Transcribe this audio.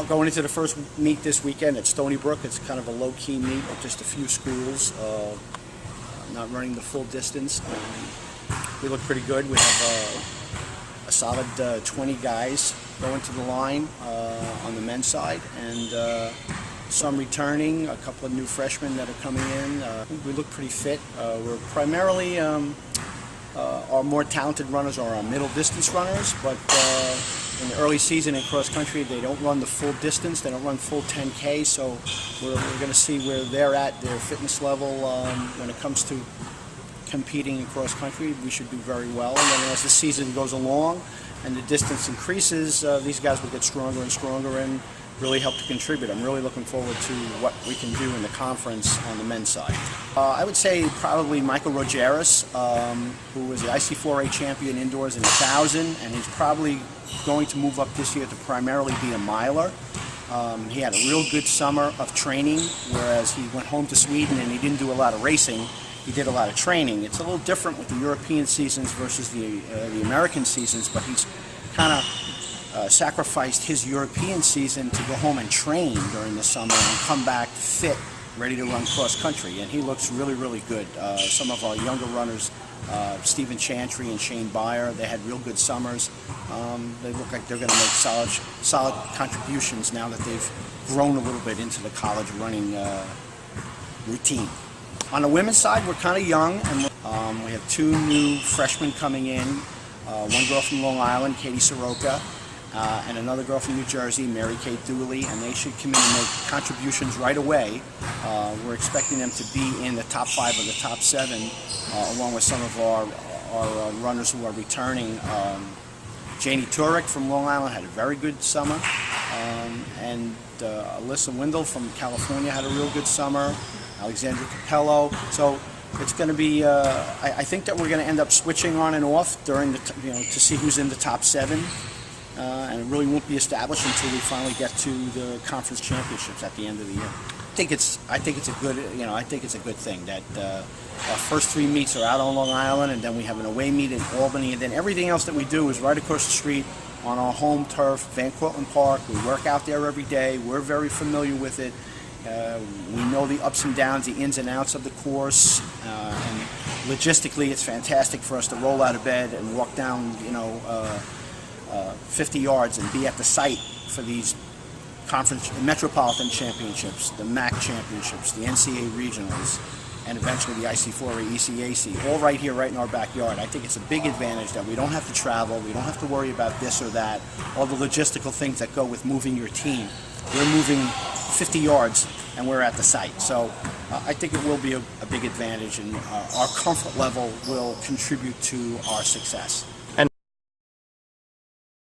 Going into the first meet this weekend at Stony Brook, it's kind of a low-key meet with just a few schools, not running the full distance. We look pretty good. We have a solid 20 guys going to the line on the men's side, and some returning, a couple of new freshmen that are coming in. We look pretty fit. We're primarily, our more talented runners are our middle distance runners, but in the early season in cross country, they don't run the full distance. They don't run full 10K, so we're going to see where they're at, their fitness level when it comes to competing in cross country. We should do very well, and then as the season goes along and the distance increases, these guys will get stronger and stronger and really help to contribute. I'm really looking forward to what we can do in the conference on the men's side. I would say probably Michael Rogeris, who was the IC4A champion indoors in 1,000, and he's probably going to move up this year to primarily be a miler. He had a real good summer of training, whereas he went home to Sweden and he didn't do a lot of racing. He did a lot of training. It's a little different with the European seasons versus the American seasons, but he's kind of sacrificed his European season to go home and train during the summer and come back fit, ready to run cross country, and he looks really, really good. Some of our younger runners, Stephen Chantry and Shane Byer, they had real good summers. They look like they're going to make solid contributions now that they've grown a little bit into the college running routine. On the women's side, we're kind of young, and we have two new freshmen coming in. One girl from Long Island, Katie Soroka, and another girl from New Jersey, Mary Kate Dooley, and they should come in and make contributions right away. We're expecting them to be in the top 5 or the top 7, along with some of our runners who are returning. Janie Turek from Long Island had a very good summer, and Alyssa Windle from California had a real good summer. Alexandra Capello. So it's going to be. I think that we're going to end up switching on and off during the to see who's in the top 7. And it really won't be established until we finally get to the conference championships at the end of the year. I think it's a good, I think it's a good thing that our first 3 meets are out on Long Island, and then we have an away meet in Albany, and then everything else that we do is right across the street on our home turf, Van Cortlandt Park. We work out there every day. We're very familiar with it. We know the ups and downs, the ins and outs of the course, and logistically, it's fantastic for us to roll out of bed and walk down, 50 yards and be at the site for these conference metropolitan championships, the MAC championships, the NCAA regionals, and eventually the IC4A, ECAC, all right here, right in our backyard. I think it's a big advantage that we don't have to travel, we don't have to worry about this or that, all the logistical things that go with moving your team. We're moving 50 yards and we're at the site. So I think it will be a big advantage, and our comfort level will contribute to our success.